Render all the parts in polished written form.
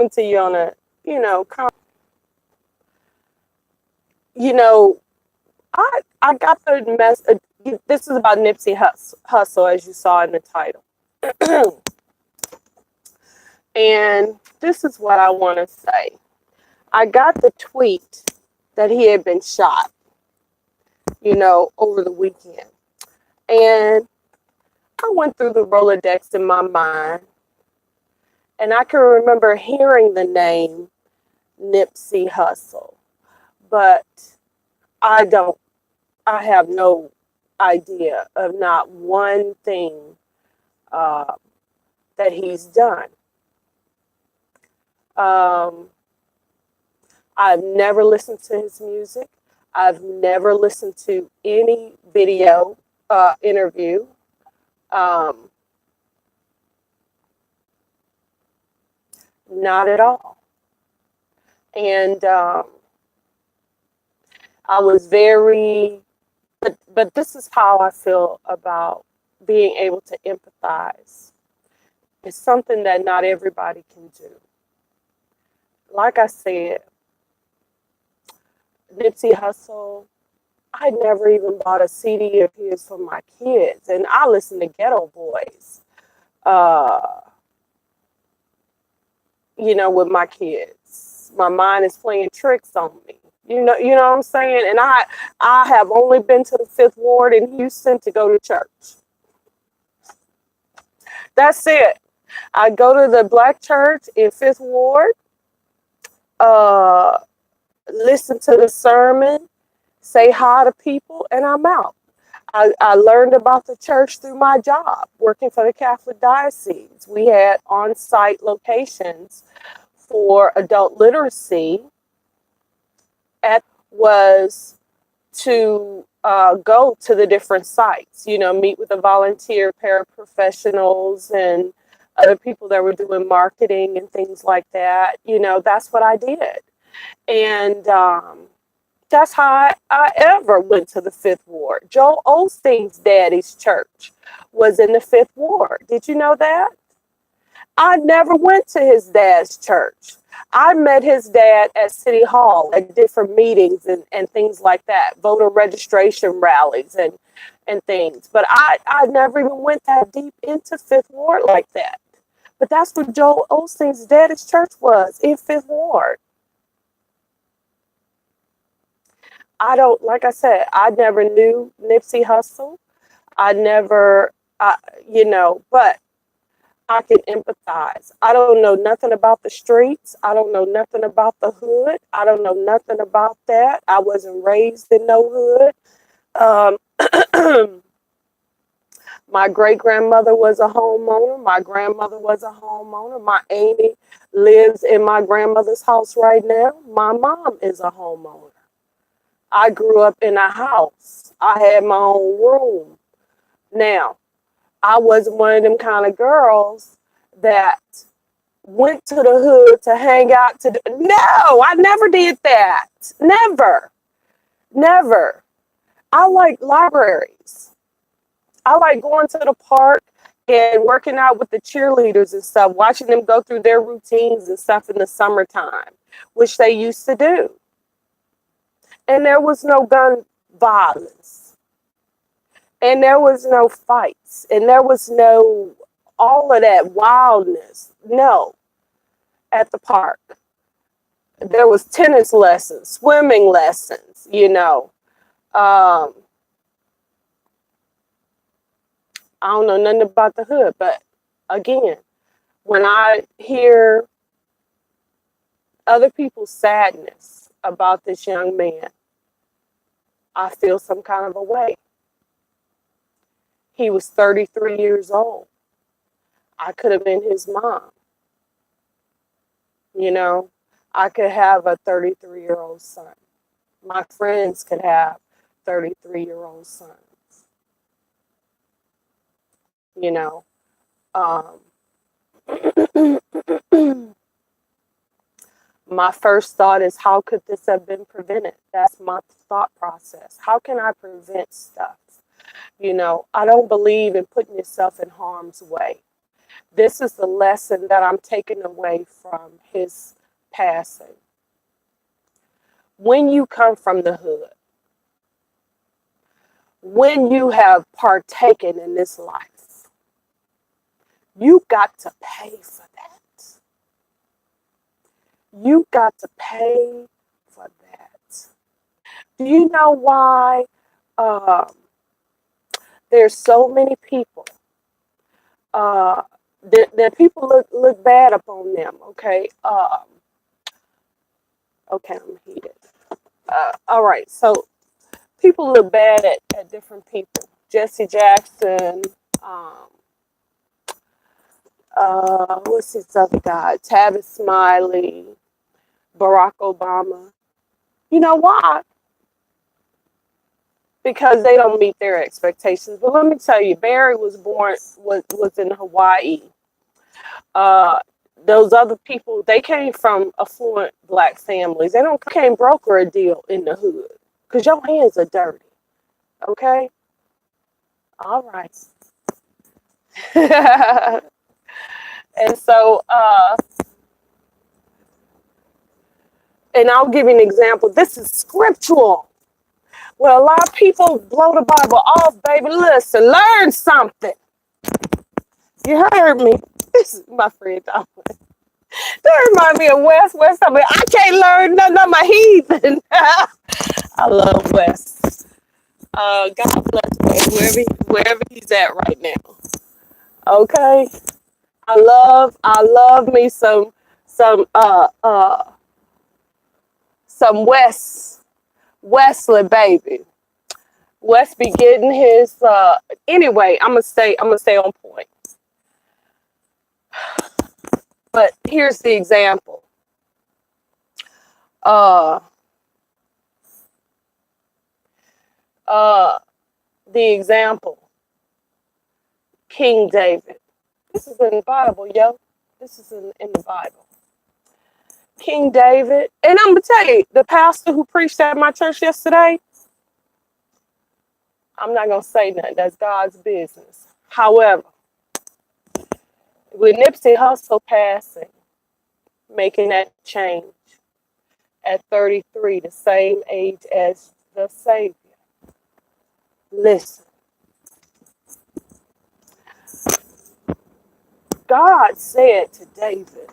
to you on a, you know, I got the mess. This is about Nipsey Hustle, as you saw in the title. And this is what I want to say. I got the tweet that he had been shot, over the weekend. And I went through the Rolodex in my mind, and I can remember hearing the name Nipsey Hustle, but I don't, I have no idea of not one thing uh, that he's done. Um, I've never listened to his music. I've never listened to any video interview. Um, Not at all. And I was very, but this is how I feel about being able to empathize. It's something that not everybody can do. Like I said, Nipsey Hussle, I never even bought a CD of his for my kids, and I listen to Ghetto Boys, uh, with my kids. My mind is playing tricks on me. You know what I'm saying? And I have only been to the Fifth Ward in Houston to go to church. That's it. I go to the black church in Fifth Ward, uh, listen to the sermon, say hi to people, and I'm out. I learned about the church through my job, working for the Catholic Diocese. We had on-site locations for adult literacy. At was to go to the different sites, meet with the volunteer paraprofessionals and other people that were doing marketing and things like that. That's what I did. And that's how I ever went to the Fifth Ward. Joel Osteen's daddy's church was in the Fifth Ward. Did you know that? I never went to his dad's church. I met his dad at City Hall at different meetings and things like that, voter registration rallies and things. But I never even went that deep into Fifth Ward like that. But that's what Joel Osteen's dad's church was, in Fifth Ward. Like I said, I never knew Nipsey Hussle. I never, but I can empathize. I don't know nothing about the streets. I don't know nothing about the hood. I don't know nothing about that. I wasn't raised in no hood. My great grandmother was a homeowner. My grandmother was a homeowner. My auntie lives in my grandmother's house right now. My mom is a homeowner. I grew up in a house. I had my own room. Now, I wasn't one of them kind of girls that went to the hood to hang out. No, I never did that. Never. Never. I like libraries. I like going to the park and working out with the cheerleaders and stuff, watching them go through their routines and stuff in the summertime, which they used to do. And there was no gun violence. And there was no fights. And there was no all of that wildness. No. At the park. There was tennis lessons, swimming lessons. I don't know nothing about the hood, but again, when I hear other people's sadness about this young man, I feel some kind of a way. He was 33 years old. I could have been his mom. I could have a 33-year-old son. My friends could have 33-year-old sons. You know, um, my first thought is, how could this have been prevented? That's my thought process. How can I prevent stuff? I don't believe in putting yourself in harm's way. This is the lesson that I'm taking away from his passing. When you come from the hood, when you have partaken in this life, you got to pay for that. You got to pay for that. Do you know why there's so many people uh, that people look bad upon them? Okay, okay, I'm heated. All right, so people look bad at different people. Jesse Jackson, um, what's his other guy? Tavis Smiley, Barack Obama. You know why? Because they don't meet their expectations. But let me tell you, Barry was in Hawaii. Uh, those other people, they came from affluent black families. They don't can't broker a deal in the hood because your hands are dirty. Okay, all right. And so, and I'll give you an example. This is scriptural. Well, a lot of people blow the Bible off, baby. Listen, learn something. You heard me. This is my friend Thomas. That remind me of West. West, I mean, I can't learn none of my heathen. I love West. God bless West, wherever he's at right now. Okay. I love me some Wesley baby. West be getting his anyway, I'm gonna stay on point. But here's the example. Uh uh the example. King David. This is in the Bible, yo. This is in the Bible. King David. And I'm gonna tell you, the pastor who preached at my church yesterday, I'm not gonna say nothing. That's God's business. However, with Nipsey Hussle passing, making that change at 33, the same age as the Savior. Listen, God said to David,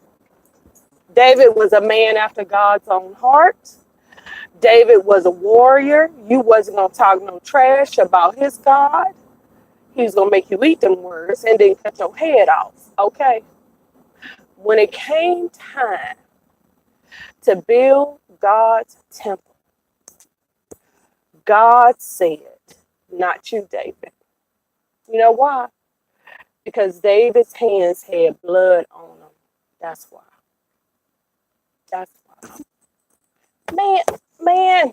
David was a man after God's own heart. David was a warrior. You wasn't going to talk no trash about his God. He was going to make you eat them words and then cut your head off. Okay? When it came time to build God's temple, God said, not you, David. You know why? Because David's hands had blood on them. That's why. That's why. Man,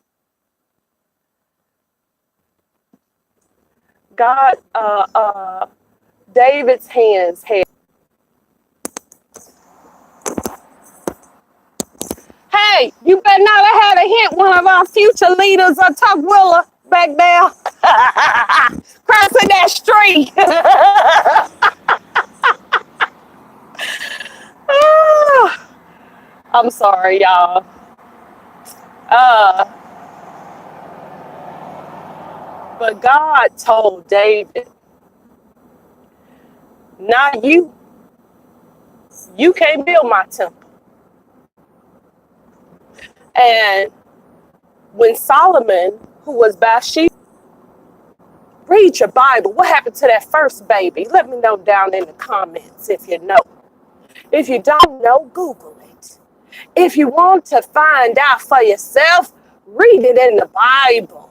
God, David's hands had. Hey, you better not have had to hit one of our future leaders or Tuck Willer back there. Crossing that street. I'm sorry, y'all. Uh, but God told David, not you. You can't build my temple. And when Solomon, who was Bathsheba, read your Bible. What happened to that first baby? Let me know down in the comments if you know. If you don't know, Google it. If you want to find out for yourself, read it in the Bible.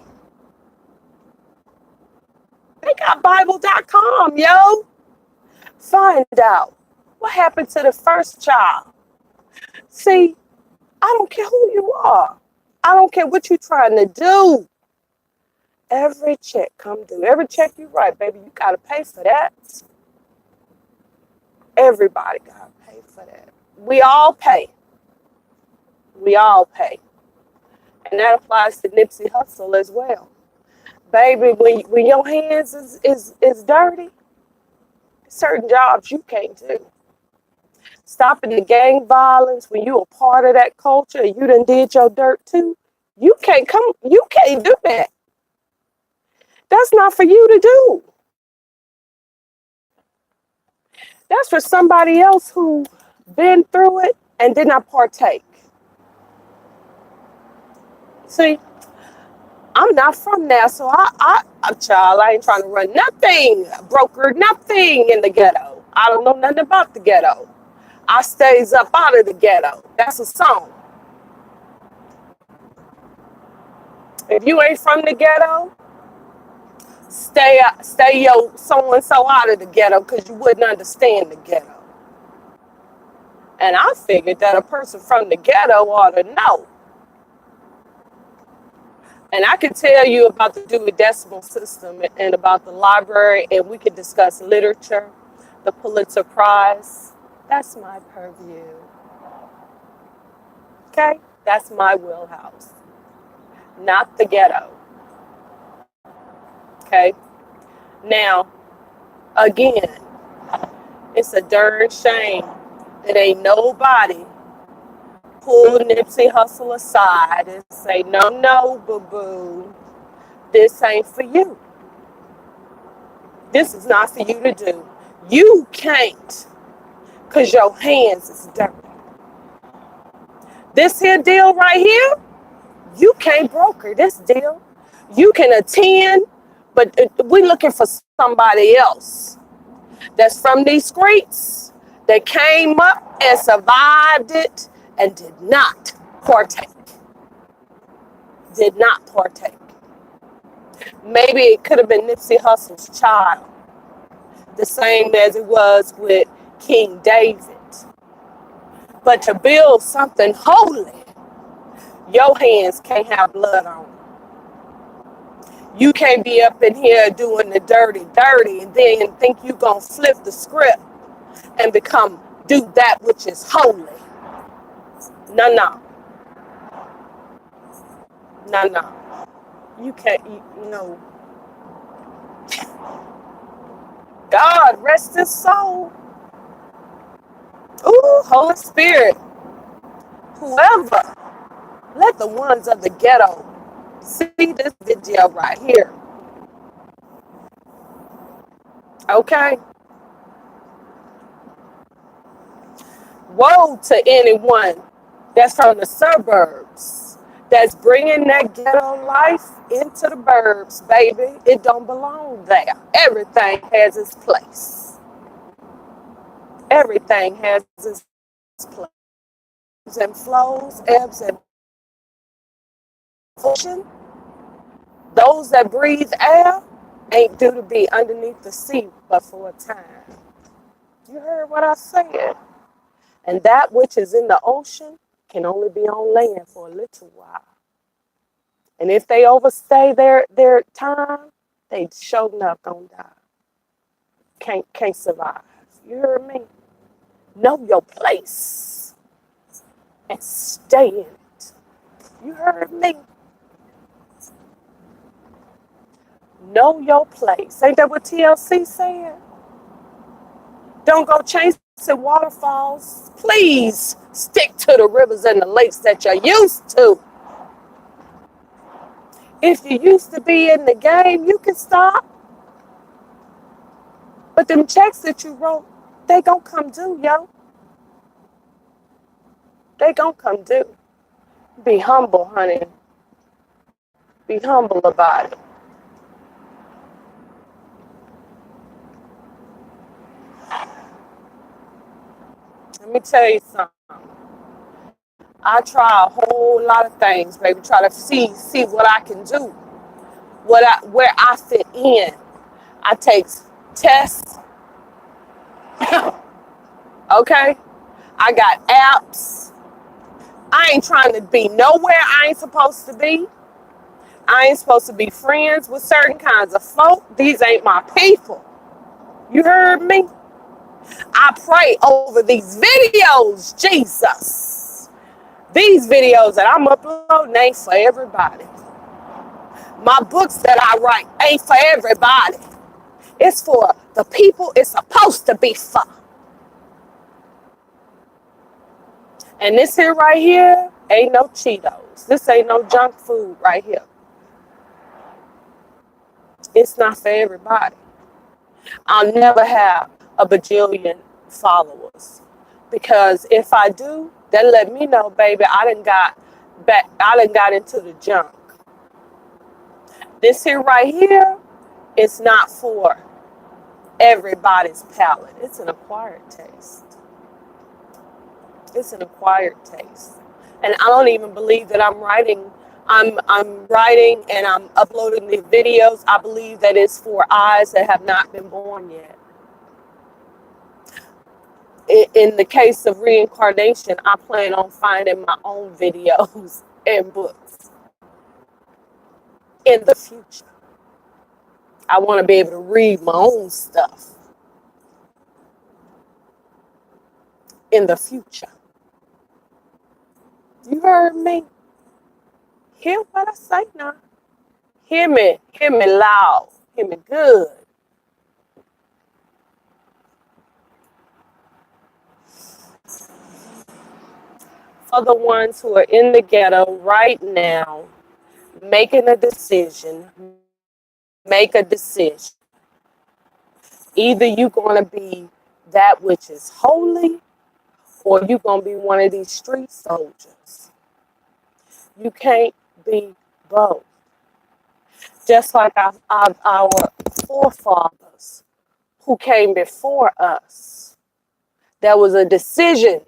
They got Bible.com, yo. Find out what happened to the first child. See, I don't care who you are. I don't care what you're trying to do. Every check come due. Every check you write, baby, you got to pay for that. Everybody got to pay for that. We all pay. We all pay. And that applies to Nipsey Hussle as well. Baby, when your hands is dirty, Certain jobs you can't do. Stopping the gang violence when you a part of that culture, you done did your dirt too. You can't do that. That's not for you to do. That's for somebody else who been through it and did not partake. See, I'm not from there, so I'm child. I ain't trying to run nothing, broker nothing in the ghetto. I don't know nothing about the ghetto. I stays up out of the ghetto. That's a song. If you ain't from the ghetto, stay your so and so out of the ghetto because you wouldn't understand the ghetto. And I figured that a person from the ghetto ought to know. And I can tell you about the Dewey Decimal System and about the library, and we could discuss literature, the Pulitzer Prize. That's my purview. Okay? That's my wheelhouse, not the ghetto. Okay? Now, again, it's a darn shame that ain't nobody pull Nipsey Hussle aside and say, no, boo-boo, this ain't for you. This is not for you to do. You can't, because your hands is dirty. This here deal right here, you can't broker this deal. You can attend, but we're looking for somebody else that's from these streets that came up and survived it and did not partake. Did not partake. Maybe it could have been Nipsey Hussle's child, the same as it was with King David. But to build something holy, your hands can't have blood on them. You can't be up in here doing the dirty and then think you're going to flip the script and do that which is holy. No. You can't, no. God, rest his soul. Ooh, Holy Spirit. Whoever, let the ones of the ghetto see this video right here. Okay? Woe to anyone that's from the suburbs that's bringing that ghetto life into the burbs, baby. It don't belong there. Everything has its place. Everything has its place. Ebbs and flows, ebbs and ocean. Those that breathe air ain't due to be underneath the sea but for a time. You heard what I said? And that which is in the ocean can only be on land for a little while. And if they overstay their time, they sure enough gonna die. Can't survive. You heard me? Know your place and stay in it. You heard me? Know your place. Ain't that what TLC said? Don't go chasing waterfalls. Please stick to the rivers and the lakes that you're used to. If you used to be in the game, you can stop. But them checks that you wrote, they gonna come due, yo. They gonna come due. Be humble, honey. Be humble about it. Let me tell you something. I try a whole lot of things, baby. Try to see what I can do, where I fit in. I take tests. Okay, I got apps. I ain't trying to be nowhere I ain't supposed to be. I ain't supposed to be friends with certain kinds of folk. These ain't my people. You heard me? I pray over these videos, Jesus. These videos that I'm uploading ain't for everybody. My books that I write ain't for everybody. It's for the people it's supposed to be for. And this here right here ain't no Cheetos. This ain't no junk food right here. It's not for everybody. I'll never have a bajillion followers. Because if I do, then let me know, baby, I done got into the junk. This here right here is not for everybody's palate. It's an acquired taste. It's an acquired taste. And I don't even believe that I'm writing and I'm uploading the videos. I believe that it's for eyes that have not been born yet. In the case of reincarnation, I plan on finding my own videos and books in the future. I want to be able to read my own stuff in the future. You heard me? Hear what I say now. Hear me loud, hear me good. For the ones who are in the ghetto right now, making a decision, make a decision. Either you're going to be that which is holy, or you're going to be one of these street soldiers. You can't be both. Just like our forefathers who came before us, there was a decision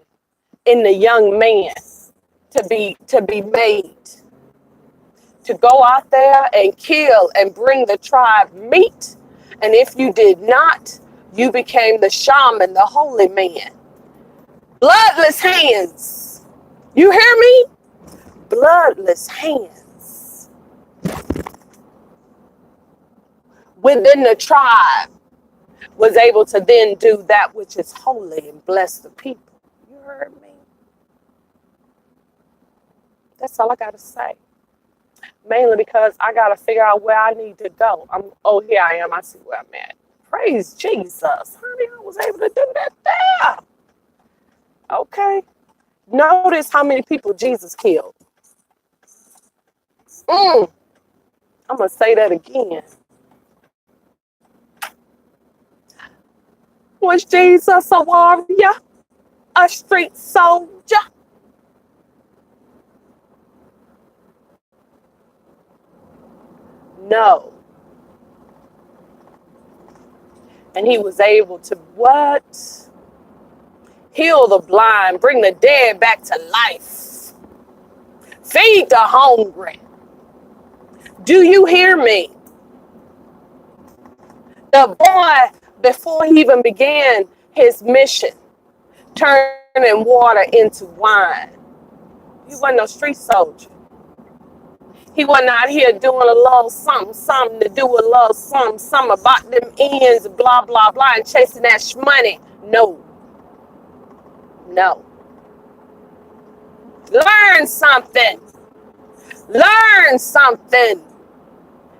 in the young man to be made, to go out there and kill and bring the tribe meat. And if you did not, you became the shaman, the holy man. Bloodless hands. You hear me? Bloodless hands within the tribe was able to then do that which is holy and bless the people. You heard me? That's all I got to say. Mainly because I got to figure out where I need to go. Here I am. I see where I'm at. Praise Jesus. Honey, I was able to do that there. Okay. Notice how many people Jesus killed. I'm going to say that again. Was Jesus a warrior? A street soldier? No. And he was able to what? Heal the blind, bring the dead back to life. Feed the hungry. Do you hear me? The boy, before he even began his mission, turning water into wine. He wasn't no street soldier. He wasn't out here doing a little something to do a little something about them ends, blah, blah, blah, and chasing that shmoney. No. No. Learn something. Learn something.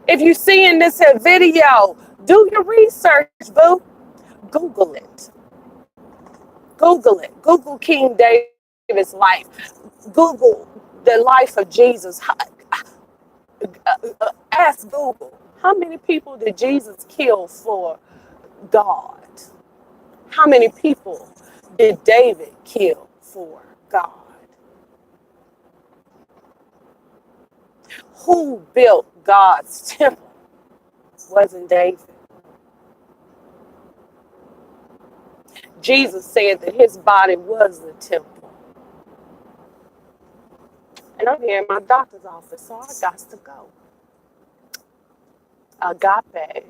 If you see in this video, do your research, boo. Google it. Google it. Google King David's life. Google the life of Jesus. Ask Google, how many people did Jesus kill for God? How many people did David kill for God? Who built God's temple? Wasn't David. Jesus said that his body was the temple. And I'm here in my doctor's office, so I got to go. Agape.